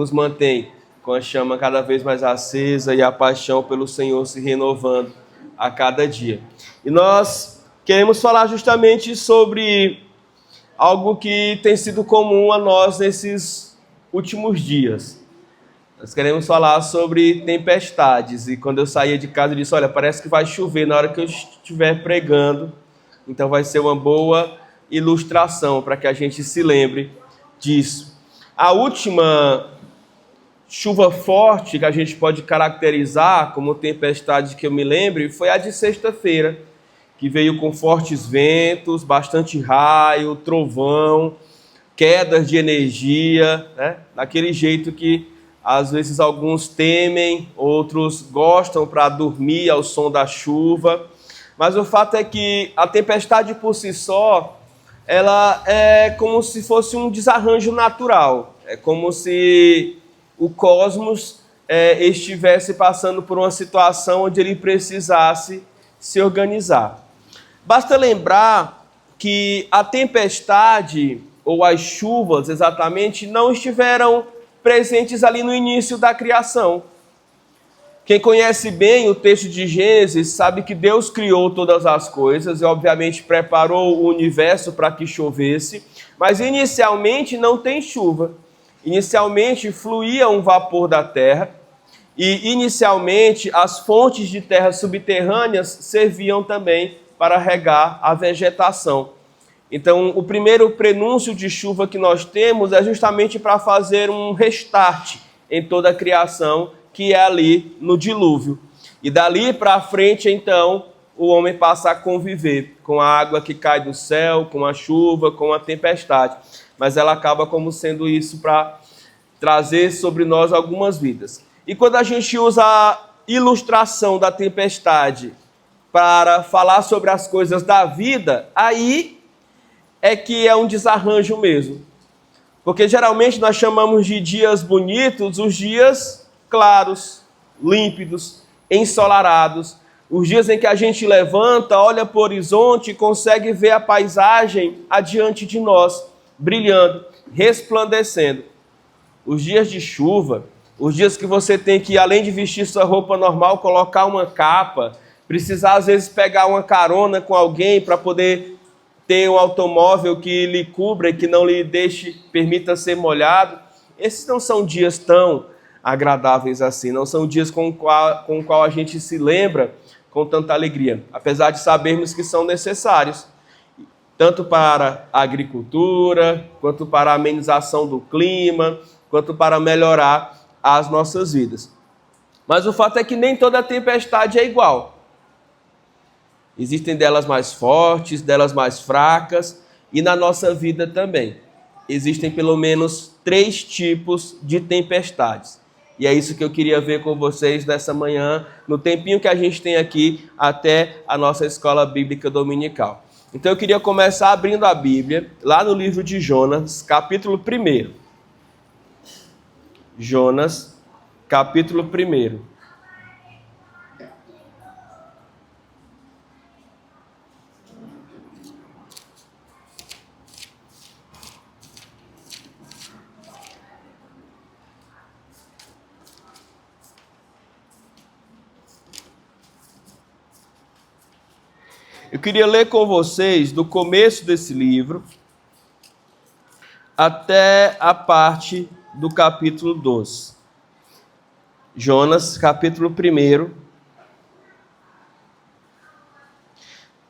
nos mantém com a chama cada vez mais acesa e a paixão pelo Senhor se renovando a cada dia. E nós queremos falar justamente sobre algo que tem sido comum a nós nesses últimos dias. Nós queremos falar sobre tempestades. E quando eu saía de casa, eu disse, olha, parece que vai chover na hora que eu estiver pregando. Então vai ser uma boa ilustração para que a gente se lembre disso. A última chuva forte que a gente pode caracterizar como tempestade que eu me lembre foi a de sexta-feira, que veio com fortes ventos, bastante raio, trovão, quedas de energia, né? Daquele jeito que às vezes alguns temem, outros gostam para dormir ao som da chuva. Mas o fato é que a tempestade por si só, ela é como se fosse um desarranjo natural. É como se o cosmos estivesse passando por uma situação onde ele precisasse se organizar. Basta lembrar que a tempestade, ou as chuvas exatamente, não estiveram presentes ali no início da criação. Quem conhece bem o texto de Gênesis sabe que Deus criou todas as coisas e obviamente preparou o universo para que chovesse, mas inicialmente não tem chuva. Inicialmente fluía um vapor da terra e inicialmente as fontes de terra subterrâneas serviam também para regar a vegetação. Então, o primeiro prenúncio de chuva que nós temos é justamente para fazer um restart em toda a criação, que é ali no dilúvio. E dali para frente, então, o homem passa a conviver com a água que cai do céu, com a chuva, com a tempestade. Mas ela acaba como sendo isso para trazer sobre nós algumas vidas. E quando a gente usa a ilustração da tempestade para falar sobre as coisas da vida, aí é que é um desarranjo mesmo. Porque geralmente nós chamamos de dias bonitos os dias claros, límpidos, ensolarados, os dias em que a gente levanta, olha para o horizonte e consegue ver a paisagem adiante de nós, brilhando, resplandecendo. Os dias de chuva, os dias que você tem que, além de vestir sua roupa normal, colocar uma capa, precisar às vezes pegar uma carona com alguém para poder ter um automóvel que lhe cubra e que não lhe permita ser molhado. Esses não são dias tão agradáveis assim, não são dias com o qual a gente se lembra com tanta alegria, apesar de sabermos que são necessários, tanto para a agricultura, quanto para a amenização do clima, quanto para melhorar as nossas vidas. Mas o fato é que nem toda tempestade é igual. Existem delas mais fortes, delas mais fracas, e na nossa vida também. Existem pelo menos 3 tipos de tempestades. E é isso que eu queria ver com vocês nessa manhã, no tempinho que a gente tem aqui até a nossa escola bíblica dominical. Então eu queria começar abrindo a Bíblia, lá no livro de Jonas, capítulo 1. Jonas, capítulo 1. Eu queria ler com vocês do começo desse livro até a parte do capítulo 12. Jonas, capítulo 1,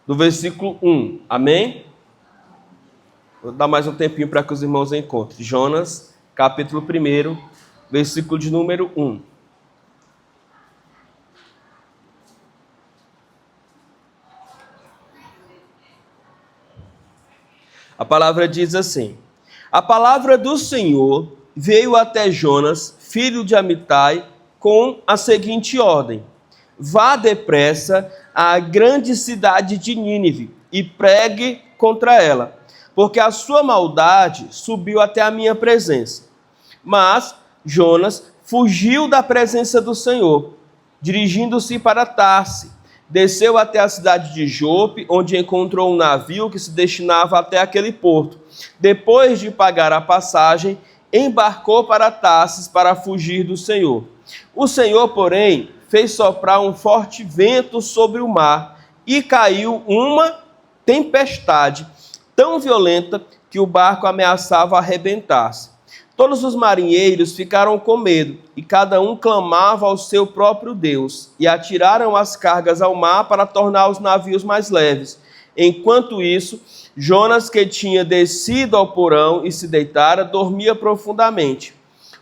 do versículo 1. Amém? Vou dar mais um tempinho para que os irmãos encontrem. Jonas, capítulo 1, versículo de número 1. A palavra diz assim: a palavra do Senhor veio até Jonas, filho de Amitai, com a seguinte ordem: vá depressa à grande cidade de Nínive e pregue contra ela, porque a sua maldade subiu até a minha presença. Mas Jonas fugiu da presença do Senhor, dirigindo-se para Tarse. Desceu até a cidade de Jope, onde encontrou um navio que se destinava até aquele porto. Depois de pagar a passagem, embarcou para Tarsis para fugir do Senhor. O Senhor, porém, fez soprar um forte vento sobre o mar e caiu uma tempestade tão violenta que o barco ameaçava arrebentar-se. Todos os marinheiros ficaram com medo e cada um clamava ao seu próprio Deus e atiraram as cargas ao mar para tornar os navios mais leves. Enquanto isso, Jonas, que tinha descido ao porão e se deitara, dormia profundamente.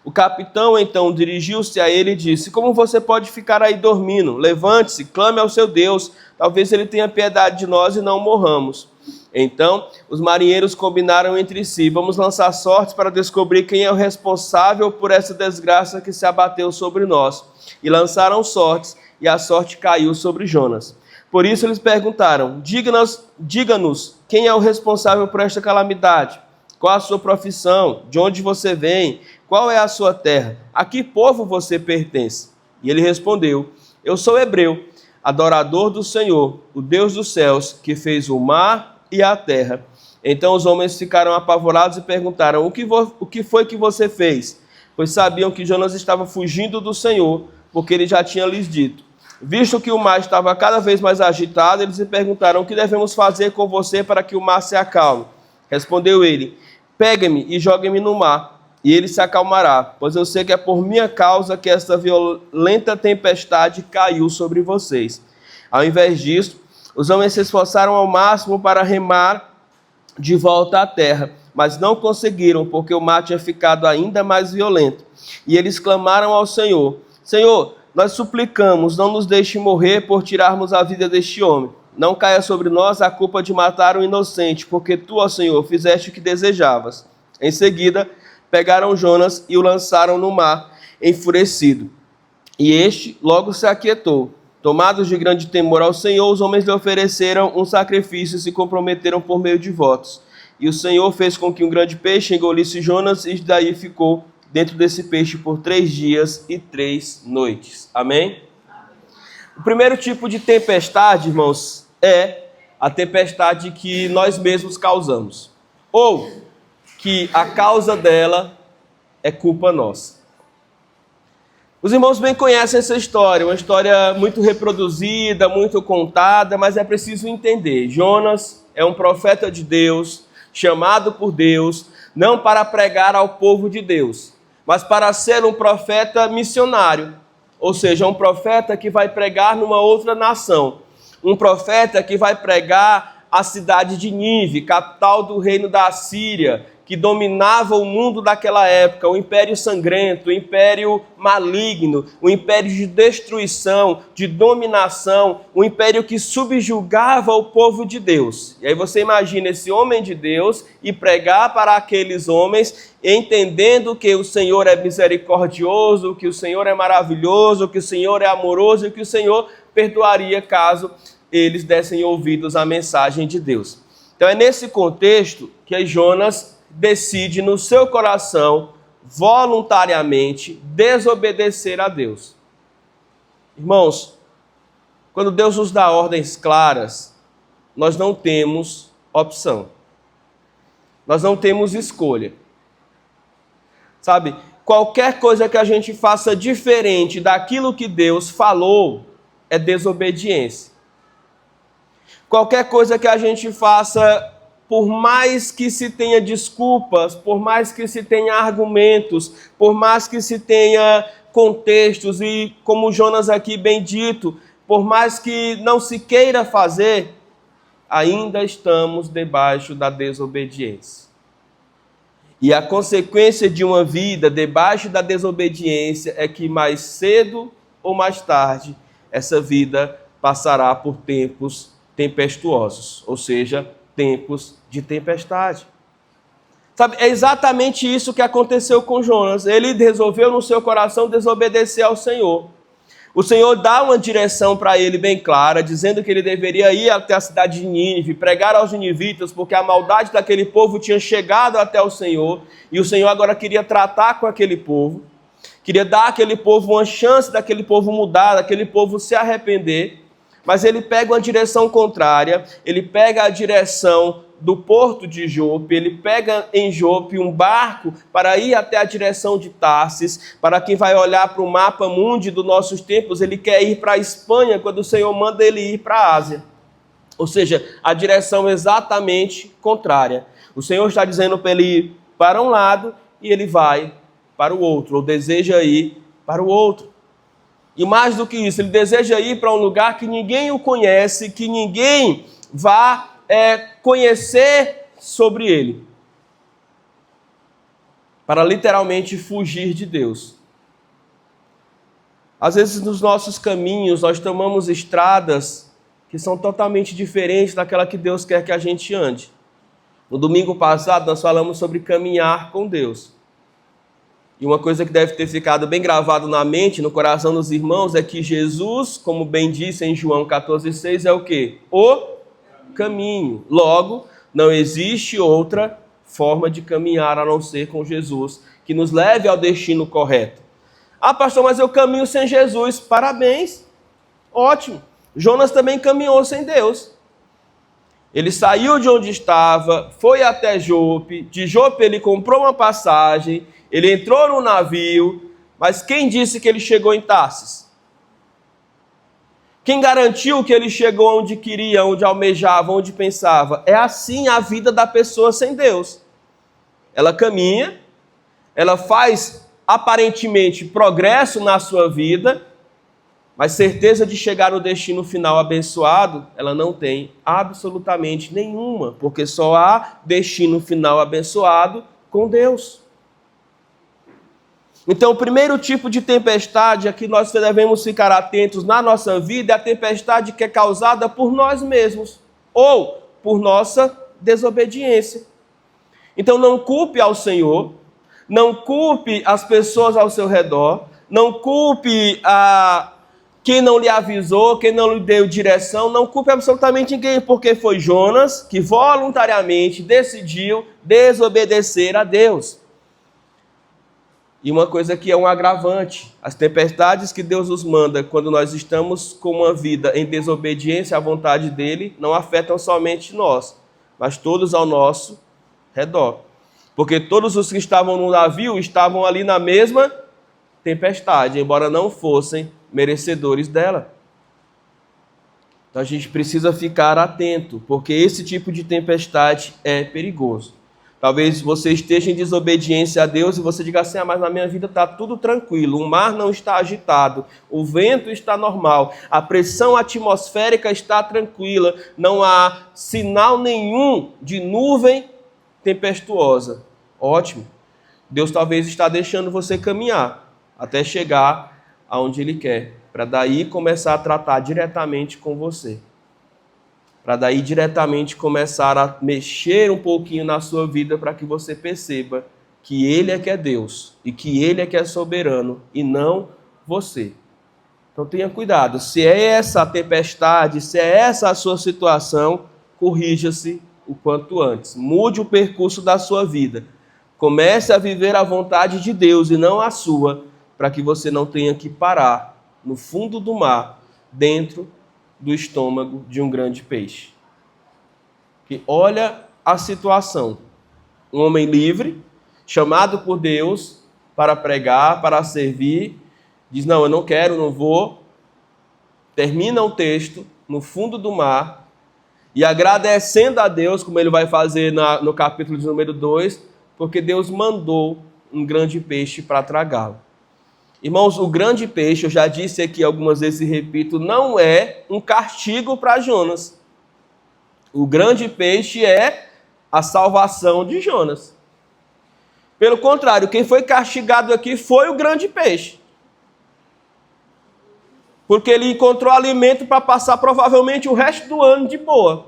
O capitão então dirigiu-se a ele e disse: como você pode ficar aí dormindo? Levante-se, clame ao seu Deus, talvez ele tenha piedade de nós e não morramos. Então os marinheiros combinaram entre si: vamos lançar sortes para descobrir quem é o responsável por essa desgraça que se abateu sobre nós. E lançaram sortes, e a sorte caiu sobre Jonas. Por isso eles perguntaram: diga-nos quem é o responsável por esta calamidade? Qual a sua profissão? De onde você vem? Qual é a sua terra? A que povo você pertence? E ele respondeu: eu sou hebreu, adorador do Senhor, o Deus dos céus, que fez o mar e a terra. Então os homens ficaram apavorados e perguntaram: o que foi que você fez? Pois sabiam que Jonas estava fugindo do Senhor, porque ele já tinha lhes dito. Visto que o mar estava cada vez mais agitado, eles lhe perguntaram: o que devemos fazer com você para que o mar se acalme? Respondeu ele: pegue-me e jogue-me no mar, e ele se acalmará, pois eu sei que é por minha causa que esta violenta tempestade caiu sobre vocês. Ao invés disso, os homens se esforçaram ao máximo para remar de volta à terra, mas não conseguiram, porque o mar tinha ficado ainda mais violento. E eles clamaram ao Senhor: Senhor, nós suplicamos, não nos deixe morrer por tirarmos a vida deste homem. Não caia sobre nós a culpa de matar um inocente, porque tu, ó Senhor, fizeste o que desejavas. Em seguida, pegaram Jonas e o lançaram no mar, enfurecido. E este logo se aquietou. Tomados de grande temor ao Senhor, os homens lhe ofereceram um sacrifício e se comprometeram por meio de votos. E o Senhor fez com que um grande peixe engolisse Jonas, e daí ficou dentro desse peixe por 3 dias e 3 noites. Amém? O primeiro tipo de tempestade, irmãos, é a tempestade que nós mesmos causamos, ou que a causa dela é culpa nossa. Os irmãos bem conhecem essa história, uma história muito reproduzida, muito contada, mas é preciso entender. Jonas é um profeta de Deus, chamado por Deus, não para pregar ao povo de Deus, mas para ser um profeta missionário, ou seja, um profeta que vai pregar numa outra nação, um profeta que vai pregar a cidade de Nínive, capital do reino da Assíria, que dominava o mundo daquela época, o império sangrento, o império maligno, o império de destruição, de dominação, o império que subjugava o povo de Deus. E aí você imagina esse homem de Deus e pregar para aqueles homens, entendendo que o Senhor é misericordioso, que o Senhor é maravilhoso, que o Senhor é amoroso e que o Senhor perdoaria caso eles dessem ouvidos à mensagem de Deus. Então é nesse contexto que Jonas decide no seu coração, voluntariamente, desobedecer a Deus. Irmãos, quando Deus nos dá ordens claras, nós não temos opção. Nós não temos escolha. Sabe, qualquer coisa que a gente faça diferente daquilo que Deus falou é desobediência. Qualquer coisa que a gente faça, por mais que se tenha desculpas, por mais que se tenha argumentos, por mais que se tenha contextos, e como Jonas aqui bem dito, por mais que não se queira fazer, ainda estamos debaixo da desobediência. E a consequência de uma vida debaixo da desobediência é que mais cedo ou mais tarde, essa vida passará por tempos tempestuosos, ou seja, tempos de tempestade. Sabe, é exatamente isso que aconteceu com Jonas. Ele resolveu no seu coração desobedecer ao Senhor. O Senhor dá uma direção para ele bem clara, dizendo que ele deveria ir até a cidade de Nínive, pregar aos ninivitas, porque a maldade daquele povo tinha chegado até o Senhor, e o Senhor agora queria tratar com aquele povo, queria dar àquele povo uma chance daquele povo mudar, daquele povo se arrepender. Mas ele pega uma direção contrária, ele pega a direção do porto de Jope, ele pega em Jope um barco para ir até a direção de Tarsis. Para quem vai olhar para o mapa mundi dos nossos tempos, ele quer ir para a Espanha, quando o Senhor manda ele ir para a Ásia. Ou seja, a direção exatamente contrária. O Senhor está dizendo para ele ir para um lado e ele vai para o outro, ou deseja ir para o outro. E mais do que isso, ele deseja ir para um lugar que ninguém o conhece, que ninguém vá conhecer sobre ele. Para literalmente fugir de Deus. Às vezes nos nossos caminhos nós tomamos estradas que são totalmente diferentes daquela que Deus quer que a gente ande. No domingo passado nós falamos sobre caminhar com Deus. E uma coisa que deve ter ficado bem gravado na mente, no coração dos irmãos, é que Jesus, como bem disse em João 14,6, é o quê? O caminho. Logo, não existe outra forma de caminhar a não ser com Jesus, que nos leve ao destino correto. Ah, pastor, mas eu caminho sem Jesus. Parabéns. Ótimo. Jonas também caminhou sem Deus. Ele saiu de onde estava, foi até Jope. De Jope ele comprou uma passagem, ele entrou no navio, mas quem disse que ele chegou em Tarsis? Quem garantiu que ele chegou onde queria, onde almejava, onde pensava? É assim a vida da pessoa sem Deus. Ela caminha, ela faz aparentemente progresso na sua vida, mas certeza de chegar no destino final abençoado, ela não tem absolutamente nenhuma, porque só há destino final abençoado com Deus. Então, o primeiro tipo de tempestade a que nós devemos ficar atentos na nossa vida é a tempestade que é causada por nós mesmos ou por nossa desobediência. Então, não culpe ao Senhor, não culpe as pessoas ao seu redor, não culpe quem não lhe avisou, quem não lhe deu direção, não culpe absolutamente ninguém, porque foi Jonas que voluntariamente decidiu desobedecer a Deus. E uma coisa que é um agravante, as tempestades que Deus nos manda quando nós estamos com uma vida em desobediência à vontade dele, não afetam somente nós, mas todos ao nosso redor. Porque todos os que estavam no navio estavam ali na mesma tempestade, embora não fossem merecedores dela. Então a gente precisa ficar atento, porque esse tipo de tempestade é perigoso. Talvez você esteja em desobediência a Deus e você diga assim, mas na minha vida está tudo tranquilo, o mar não está agitado, o vento está normal, a pressão atmosférica está tranquila, não há sinal nenhum de nuvem tempestuosa. Ótimo. Deus talvez está deixando você caminhar até chegar aonde Ele quer, para daí começar a tratar diretamente com você. Para daí diretamente começar a mexer um pouquinho na sua vida para que você perceba que Ele é que é Deus e que Ele é que é soberano e não você. Então tenha cuidado, se é essa a tempestade, se é essa a sua situação, corrija-se o quanto antes. Mude o percurso da sua vida. Comece a viver a vontade de Deus e não a sua, para que você não tenha que parar no fundo do mar, dentro do estômago de um grande peixe. Que olha a situação. Um homem livre, chamado por Deus para pregar, para servir, diz, não, eu não quero, não vou. Termina o texto no fundo do mar e agradecendo a Deus, como ele vai fazer no capítulo de número 2, porque Deus mandou um grande peixe para tragá-lo. Irmãos, o grande peixe, eu já disse aqui algumas vezes e repito, não é um castigo para Jonas. O grande peixe é a salvação de Jonas. Pelo contrário, quem foi castigado aqui foi o grande peixe. Porque ele encontrou alimento para passar provavelmente o resto do ano de boa.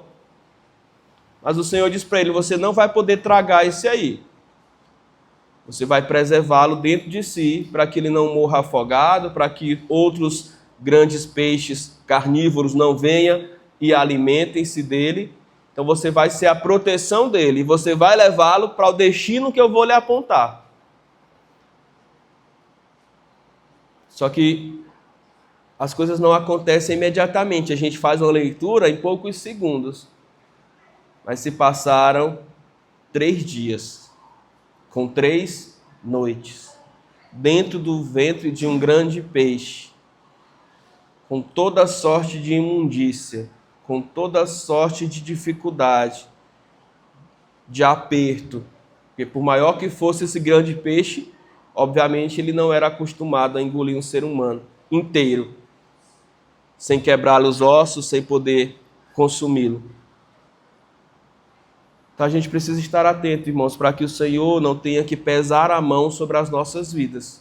Mas o Senhor diz para ele, você não vai poder tragar esse aí. Você vai preservá-lo dentro de si, para que ele não morra afogado, para que outros grandes peixes carnívoros não venham e alimentem-se dele. Então você vai ser a proteção dele, e você vai levá-lo para o destino que eu vou lhe apontar. Só que as coisas não acontecem imediatamente, a gente faz uma leitura em poucos segundos. Mas se passaram 3 dias, com 3 noites, dentro do ventre de um grande peixe, com toda sorte de imundícia, com toda sorte de dificuldade, de aperto, porque por maior que fosse esse grande peixe, obviamente ele não era acostumado a engolir um ser humano inteiro, sem quebrar os ossos, sem poder consumi-lo. Então a gente precisa estar atento, irmãos, para que o Senhor não tenha que pesar a mão sobre as nossas vidas,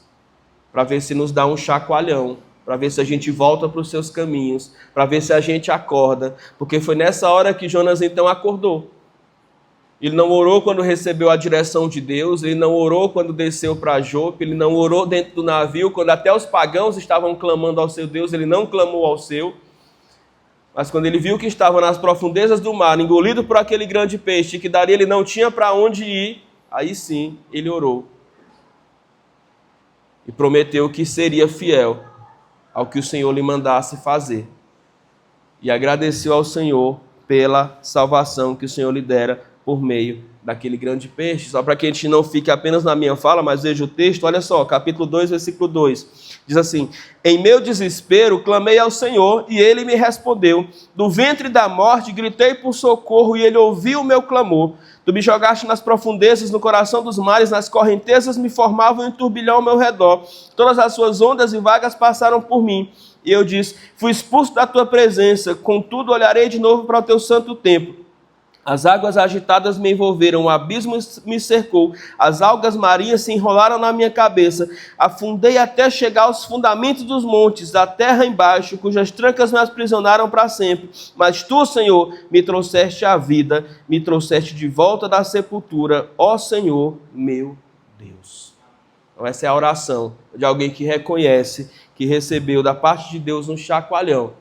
para ver se nos dá um chacoalhão, para ver se a gente volta para os seus caminhos, para ver se a gente acorda, porque foi nessa hora que Jonas então acordou. Ele não orou quando recebeu a direção de Deus, ele não orou quando desceu para Jope, ele não orou dentro do navio, quando até os pagãos estavam clamando ao seu Deus, ele não clamou ao seu. Mas quando ele viu que estava nas profundezas do mar, engolido por aquele grande peixe, que dali ele não tinha para onde ir, aí sim ele orou. E prometeu que seria fiel ao que o Senhor lhe mandasse fazer. E agradeceu ao Senhor pela salvação que o Senhor lhe dera por meio daquele grande peixe. Só para que a gente não fique apenas na minha fala, mas veja o texto, olha só, capítulo 2, versículo 2. Diz assim: em meu desespero clamei ao Senhor e ele me respondeu. Do ventre da morte gritei por socorro e ele ouviu o meu clamor. Tu me jogaste nas profundezas, no coração dos mares, nas correntezas me formavam um turbilhão ao meu redor. Todas as suas ondas e vagas passaram por mim. E eu disse: fui expulso da tua presença, contudo olharei de novo para o teu santo templo. As águas agitadas me envolveram, o abismo me cercou, as algas marinhas se enrolaram na minha cabeça, afundei até chegar aos fundamentos dos montes, da terra embaixo, cujas trancas me aprisionaram para sempre. Mas tu, Senhor, me trouxeste à vida, me trouxeste de volta da sepultura, ó Senhor, meu Deus. Então essa é a oração de alguém que reconhece que recebeu da parte de Deus um chacoalhão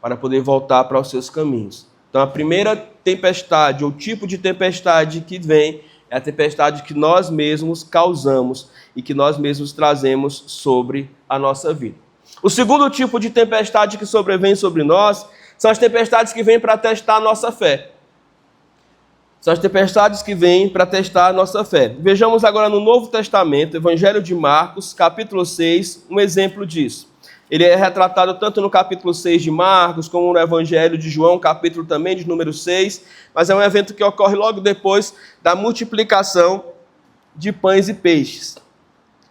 para poder voltar para os seus caminhos. Então a primeira tempestade, ou tipo de tempestade que vem, é a tempestade que nós mesmos causamos e que nós mesmos trazemos sobre a nossa vida. O segundo tipo de tempestade que sobrevém sobre nós são as tempestades que vêm para testar a nossa fé. São as tempestades que vêm para testar a nossa fé. Vejamos agora no Novo Testamento, Evangelho de Marcos, capítulo 6, um exemplo disso. Ele é retratado tanto no capítulo 6 de Marcos, como no Evangelho de João, capítulo também de número 6, mas é um evento que ocorre logo depois da multiplicação de pães e peixes.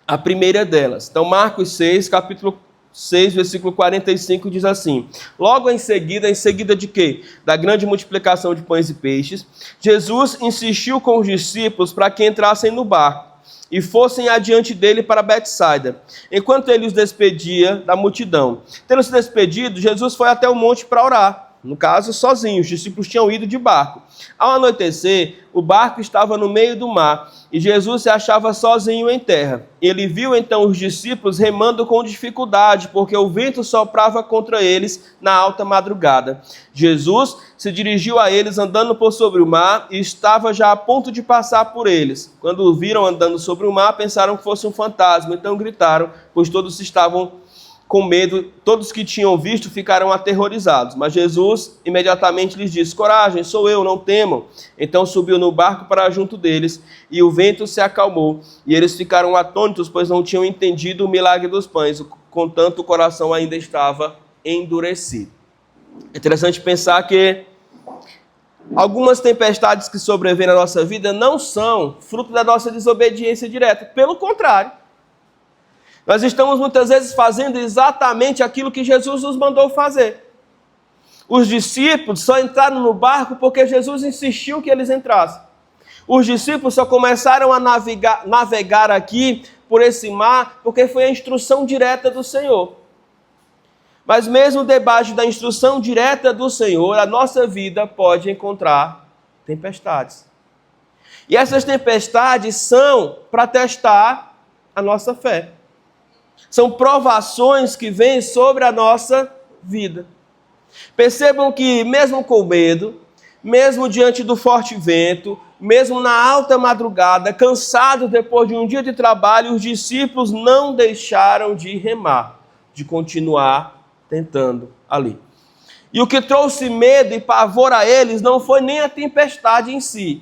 A primeira delas. Então, Marcos 6, capítulo 6, versículo 45, diz assim: logo em seguida de quê? Da grande multiplicação de pães e peixes, Jesus insistiu com os discípulos para que entrassem no barco e fossem adiante dele para Betsaida, enquanto ele os despedia da multidão. Tendo se despedido, Jesus foi até o monte para orar. No caso, sozinho, os discípulos tinham ido de barco. Ao anoitecer, o barco estava no meio do mar e Jesus se achava sozinho em terra. Ele viu então os discípulos remando com dificuldade, porque o vento soprava contra eles na alta madrugada. Jesus se dirigiu a eles andando por sobre o mar e estava já a ponto de passar por eles. Quando o viram andando sobre o mar, pensaram que fosse um fantasma, então gritaram, pois todos estavam com medo, todos que tinham visto ficaram aterrorizados. Mas Jesus imediatamente lhes disse: coragem, sou eu, não temam. Então subiu no barco para junto deles, e o vento se acalmou, e eles ficaram atônitos, pois não tinham entendido o milagre dos pães, contanto o coração ainda estava endurecido. É interessante pensar que algumas tempestades que sobrevêm na nossa vida não são fruto da nossa desobediência direta, pelo contrário. Nós estamos muitas vezes fazendo exatamente aquilo que Jesus nos mandou fazer. Os discípulos só entraram no barco porque Jesus insistiu que eles entrassem. Os discípulos só começaram a navegar aqui por esse mar porque foi a instrução direta do Senhor. Mas mesmo debaixo da instrução direta do Senhor, a nossa vida pode encontrar tempestades. E essas tempestades são para testar a nossa fé. São provações que vêm sobre a nossa vida. Percebam que mesmo com medo, mesmo diante do forte vento, mesmo na alta madrugada, cansados depois de um dia de trabalho, os discípulos não deixaram de remar, de continuar tentando ali. E o que trouxe medo e pavor a eles não foi nem a tempestade em si,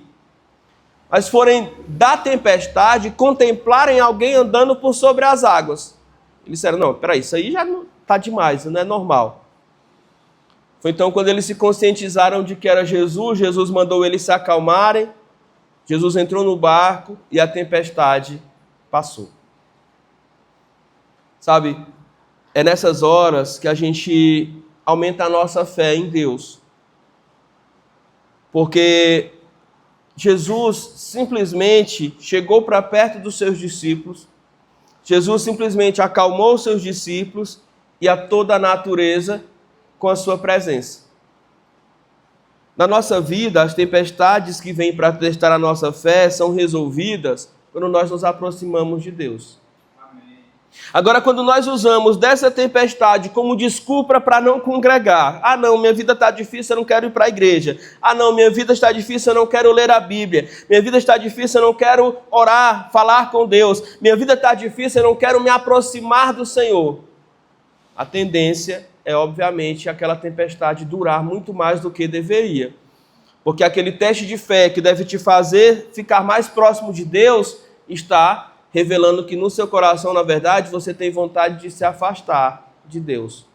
mas forem da tempestade contemplarem alguém andando por sobre as águas. Eles disseram, não, peraí, isso aí já está demais, não é normal. Foi então quando eles se conscientizaram de que era Jesus, Jesus mandou eles se acalmarem, Jesus entrou no barco e a tempestade passou. Sabe, é nessas horas que a gente aumenta a nossa fé em Deus. Porque Jesus simplesmente chegou para perto dos seus discípulos, Jesus simplesmente acalmou os seus discípulos e a toda a natureza com a sua presença. Na nossa vida, as tempestades que vêm para testar a nossa fé são resolvidas quando nós nos aproximamos de Deus. Agora, quando nós usamos dessa tempestade como desculpa para não congregar, ah não, minha vida está difícil, eu não quero ir para a igreja, ah não, minha vida está difícil, eu não quero ler a Bíblia, minha vida está difícil, eu não quero orar, falar com Deus, minha vida está difícil, eu não quero me aproximar do Senhor. A tendência é, obviamente, aquela tempestade durar muito mais do que deveria, porque aquele teste de fé que deve te fazer ficar mais próximo de Deus está revelando que no seu coração, na verdade, você tem vontade de se afastar de Deus,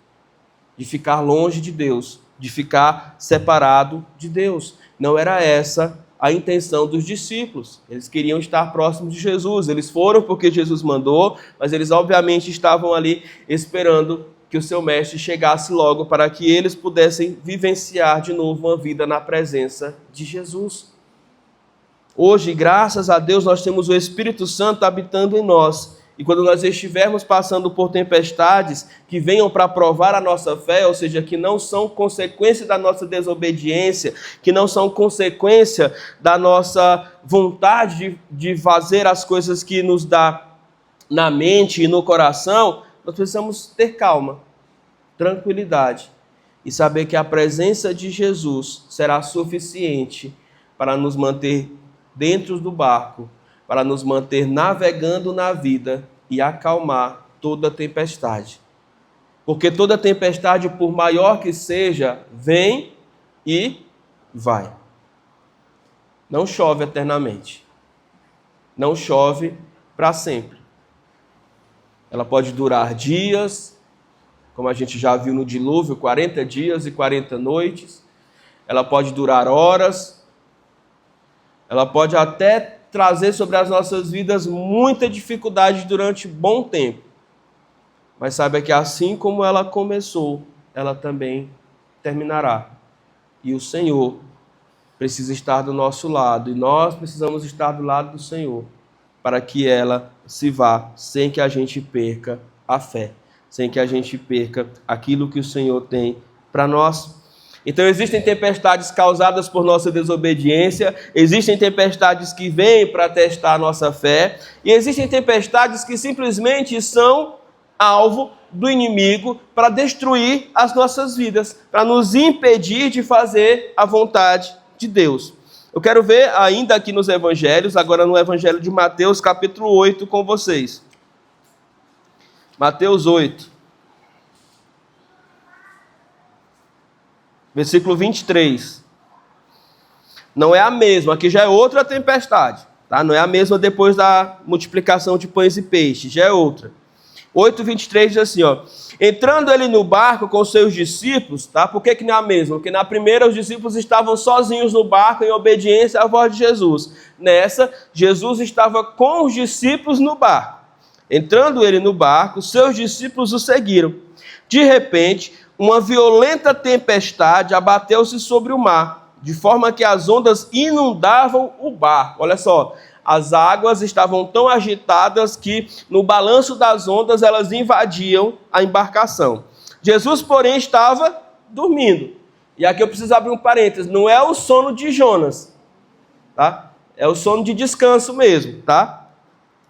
de ficar longe de Deus, de ficar separado de Deus. Não era essa a intenção dos discípulos. Eles queriam estar próximos de Jesus. Eles foram porque Jesus mandou, mas eles obviamente estavam ali esperando que o seu mestre chegasse logo para que eles pudessem vivenciar de novo uma vida na presença de Jesus. Hoje, graças a Deus, nós temos o Espírito Santo habitando em nós. E quando nós estivermos passando por tempestades que venham para provar a nossa fé, ou seja, que não são consequência da nossa desobediência, que não são consequência da nossa vontade de fazer as coisas que nos dá na mente e no coração, nós precisamos ter calma, tranquilidade e saber que a presença de Jesus será suficiente para nos manter dentro do barco, para nos manter navegando na vida e acalmar toda tempestade. Porque toda tempestade, por maior que seja, vem e vai. Não chove eternamente. Não chove para sempre. Ela pode durar dias, como a gente já viu no dilúvio, 40 dias e 40 noites. Ela pode durar horas. Ela pode até trazer sobre as nossas vidas muita dificuldade durante bom tempo. Mas saiba que assim como ela começou, ela também terminará. E o Senhor precisa estar do nosso lado. E nós precisamos estar do lado do Senhor para que ela se vá sem que a gente perca a fé. Sem que a gente perca aquilo que o Senhor tem para nós. Então existem tempestades causadas por nossa desobediência, existem tempestades que vêm para testar a nossa fé, e existem tempestades que simplesmente são alvo do inimigo para destruir as nossas vidas, para nos impedir de fazer a vontade de Deus. Eu quero ver ainda aqui nos evangelhos, agora no evangelho de Mateus, capítulo 8, com vocês. Mateus 8. Versículo 23. Não é a mesma, aqui já é outra tempestade, tá? Não é a mesma depois da multiplicação de pães e peixes, já é outra. 8:23 diz assim, ó: entrando ele no barco com seus discípulos, tá? Por que não é a mesma? Porque na primeira os discípulos estavam sozinhos no barco em obediência à voz de Jesus. Nessa, Jesus estava com os discípulos no barco. Entrando ele no barco, seus discípulos o seguiram. De repente, uma violenta tempestade abateu-se sobre o mar, de forma que as ondas inundavam o barco. Olha só, as águas estavam tão agitadas que, no balanço das ondas, elas invadiam a embarcação. Jesus, porém, estava dormindo. E aqui eu preciso abrir um parênteses, não é o sono de Jonas, tá? É o sono de descanso mesmo, tá?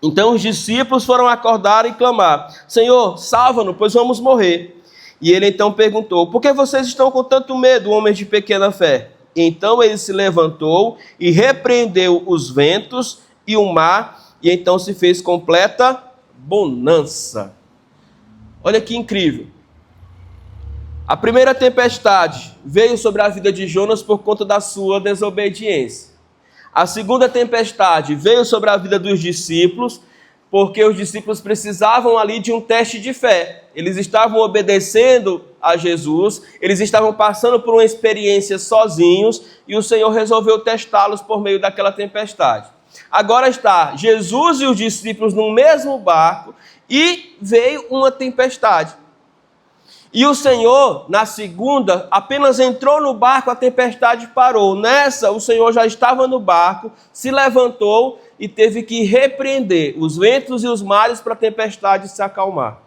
Então os discípulos foram acordar e clamar: Senhor, salva-nos, pois vamos morrer. E ele então perguntou: por que vocês estão com tanto medo, homens de pequena fé? Então ele se levantou e repreendeu os ventos e o mar, e então se fez completa bonança. Olha que incrível. A primeira tempestade veio sobre a vida de Jonas por conta da sua desobediência. A segunda tempestade veio sobre a vida dos discípulos, porque os discípulos precisavam ali de um teste de fé. Eles estavam obedecendo a Jesus, eles estavam passando por uma experiência sozinhos, e o Senhor resolveu testá-los por meio daquela tempestade. Agora está Jesus e os discípulos no mesmo barco, e veio uma tempestade. E o Senhor, na segunda, apenas entrou no barco, a tempestade parou. Nessa, o Senhor já estava no barco, se levantou e teve que repreender os ventos e os mares para a tempestade se acalmar.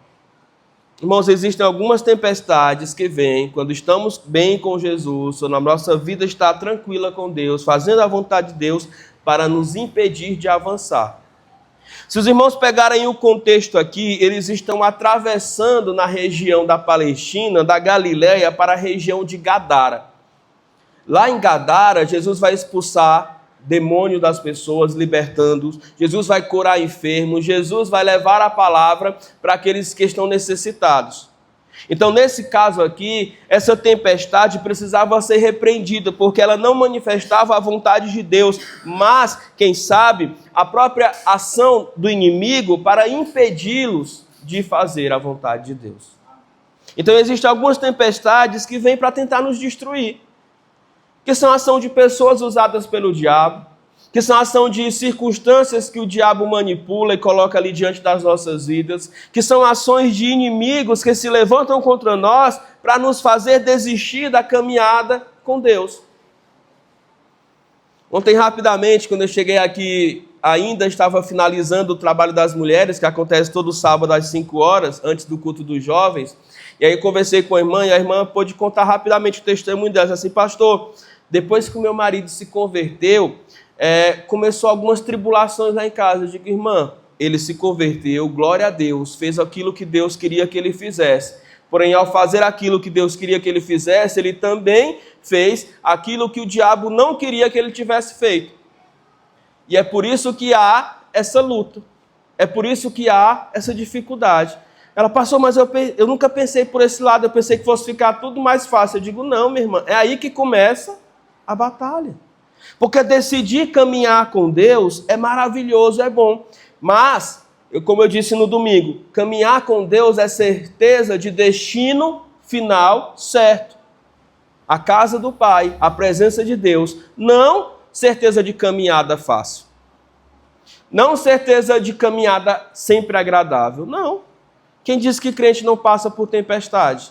Irmãos, existem algumas tempestades que vêm quando estamos bem com Jesus, quando a nossa vida está tranquila com Deus, fazendo a vontade de Deus, para nos impedir de avançar. Se os irmãos pegarem o contexto aqui, eles estão atravessando na região da Palestina, da Galileia, para a região de Gadara. Lá em Gadara, Jesus vai expulsar demônio das pessoas, libertando-os. Jesus vai curar enfermos. Jesus vai levar a palavra para aqueles que estão necessitados. Então, nesse caso aqui, essa tempestade precisava ser repreendida, porque ela não manifestava a vontade de Deus, mas, quem sabe, a própria ação do inimigo para impedi-los de fazer a vontade de Deus. Então, existem algumas tempestades que vêm para tentar nos destruir, que são a ação de pessoas usadas pelo diabo, que são a ação de circunstâncias que o diabo manipula e coloca ali diante das nossas vidas, que são ações de inimigos que se levantam contra nós para nos fazer desistir da caminhada com Deus. Ontem, rapidamente, quando eu cheguei aqui, ainda estava finalizando o trabalho das mulheres, que acontece todo sábado às 5 horas, antes do culto dos jovens, e aí eu conversei com a irmã, e a irmã pôde contar rapidamente o testemunho dela, assim, pastor, depois que o meu marido se converteu, começou algumas tribulações lá em casa. Eu digo, irmã, ele se converteu, glória a Deus, fez aquilo que Deus queria que ele fizesse. Porém, ao fazer aquilo que Deus queria que ele fizesse, ele também fez aquilo que o diabo não queria que ele tivesse feito. E é por isso que há essa luta, é por isso que há essa dificuldade. Ela passou, mas eu nunca pensei por esse lado, eu pensei que fosse ficar tudo mais fácil. Eu digo, não, minha irmã, é aí que começa a batalha. Porque decidir caminhar com Deus é maravilhoso, é bom. Mas, como eu disse no domingo, caminhar com Deus é certeza de destino final certo. A casa do Pai, a presença de Deus, não certeza de caminhada fácil. Não certeza de caminhada sempre agradável, não. Quem diz que crente não passa por tempestade?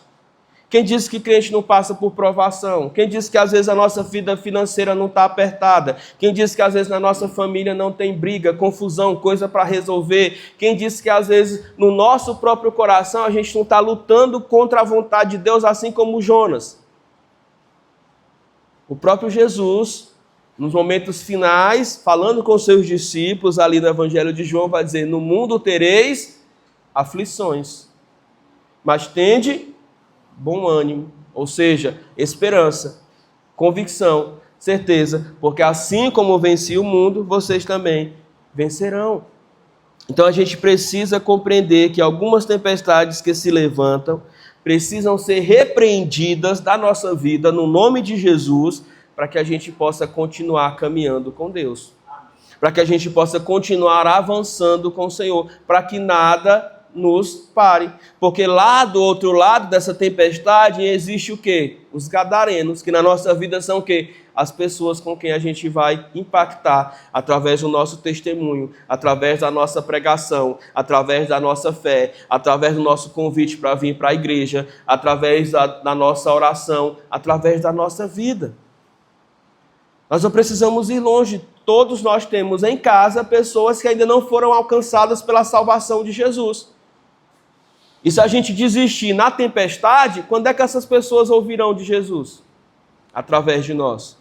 Quem diz que crente não passa por provação? Quem diz que às vezes a nossa vida financeira não está apertada? Quem diz que às vezes na nossa família não tem briga, confusão, coisa para resolver? Quem diz que às vezes no nosso próprio coração a gente não está lutando contra a vontade de Deus, assim como Jonas? O próprio Jesus, nos momentos finais, falando com seus discípulos ali no Evangelho de João, vai dizer, no mundo tereis aflições, mas tende bom ânimo, ou seja, esperança, convicção, certeza, porque assim como venci o mundo, vocês também vencerão. Então a gente precisa compreender que algumas tempestades que se levantam precisam ser repreendidas da nossa vida no nome de Jesus, para que a gente possa continuar caminhando com Deus, para que a gente possa continuar avançando com o Senhor, para que nada nos pare, porque lá do outro lado dessa tempestade existe o quê? Os gadarenos, que na nossa vida são o quê? As pessoas com quem a gente vai impactar através do nosso testemunho, através da nossa pregação, através da nossa fé, através do nosso convite para vir para a igreja, através da nossa oração, através da nossa vida. Nós não precisamos ir longe, todos nós temos em casa pessoas que ainda não foram alcançadas pela salvação de Jesus. E se a gente desistir na tempestade, quando é que essas pessoas ouvirão de Jesus? Através de nós.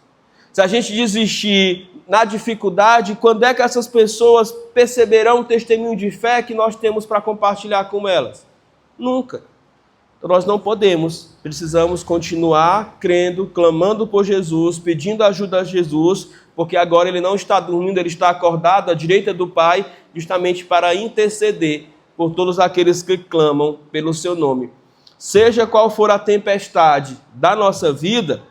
Se a gente desistir na dificuldade, quando é que essas pessoas perceberão o testemunho de fé que nós temos para compartilhar com elas? Nunca. Então nós não podemos, precisamos continuar crendo, clamando por Jesus, pedindo ajuda a Jesus, porque agora ele não está dormindo, ele está acordado à direita do Pai, justamente para interceder por todos aqueles que clamam pelo seu nome. seja qual for a tempestade da nossa vida,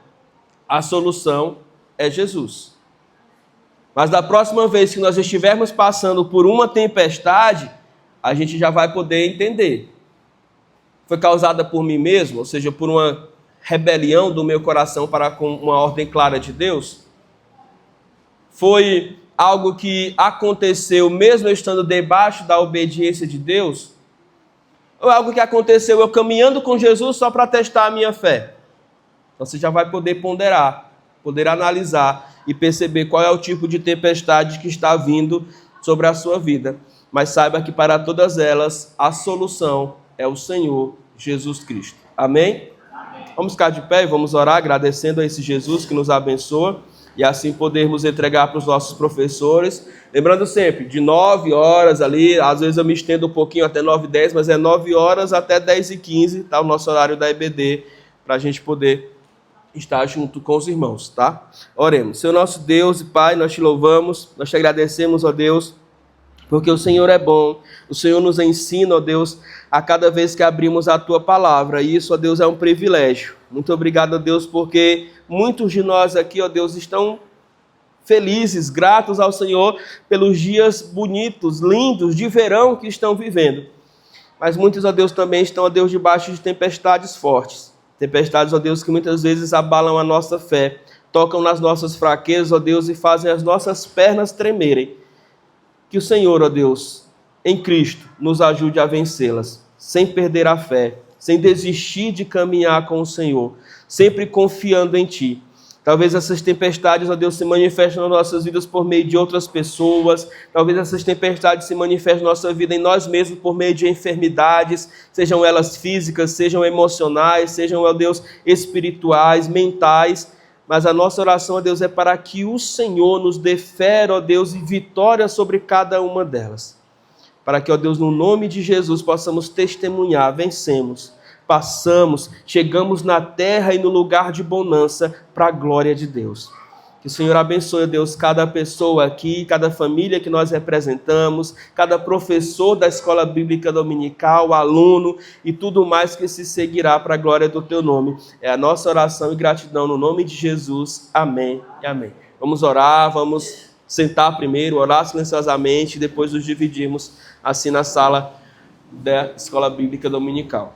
a solução é Jesus. Mas da próxima vez que nós estivermos passando por uma tempestade, a gente já vai poder entender. Foi causada por mim mesmo, ou seja, por uma rebelião do meu coração para com uma ordem clara de Deus? Foi algo que aconteceu mesmo eu estando debaixo da obediência de Deus? Ou algo que aconteceu eu caminhando com Jesus só para testar a minha fé? Então você já vai poder ponderar, poder analisar e perceber qual é o tipo de tempestade que está vindo sobre a sua vida. Mas saiba que para todas elas a solução é o Senhor Jesus Cristo. Amém? Amém. Vamos ficar de pé e vamos orar agradecendo a esse Jesus que nos abençoa e assim podermos entregar para os nossos professores. Lembrando sempre, de 9 horas ali, às vezes eu me estendo um pouquinho até 9h10, mas é 9 horas até 10h15, tá? O nosso horário da EBD, para a gente poder estar junto com os irmãos, tá? Oremos. Senhor nosso Deus e Pai, nós te louvamos, nós te agradecemos, ó Deus, porque o Senhor é bom, o Senhor nos ensina, ó Deus, a cada vez que abrimos a Tua Palavra, e isso, ó Deus, é um privilégio. Muito obrigado, ó Deus, porque muitos de nós aqui, ó Deus, estão felizes, gratos ao Senhor pelos dias bonitos, lindos, de verão que estão vivendo. Mas muitos, ó Deus, também estão, ó Deus, debaixo de tempestades fortes. Tempestades, ó Deus, que muitas vezes abalam a nossa fé, tocam nas nossas fraquezas, ó Deus, e fazem as nossas pernas tremerem. Que o Senhor, ó Deus, em Cristo, nos ajude a vencê-las, sem perder a fé, sem desistir de caminhar com o Senhor, sempre confiando em Ti. Talvez essas tempestades, ó Deus, se manifestem nas nossas vidas por meio de outras pessoas, talvez essas tempestades se manifestem na nossa vida em nós mesmos por meio de enfermidades, sejam elas físicas, sejam emocionais, sejam, ó Deus, espirituais, mentais. Mas a nossa oração, ó Deus, é para que o Senhor nos dê fé, ó Deus, e vitória sobre cada uma delas. Para que, ó Deus, no nome de Jesus, possamos testemunhar, vencemos, passamos, chegamos na terra e no lugar de bonança para a glória de Deus. Que o Senhor abençoe, ó Deus, cada pessoa aqui, cada família que nós representamos, cada professor da escola bíblica dominical, aluno e tudo mais que se seguirá para a glória do Teu nome. É a nossa oração e gratidão no nome de Jesus. Amém e amém. Vamos orar, vamos sentar primeiro, orar silenciosamente e depois nos dividirmos assim na sala da escola bíblica dominical.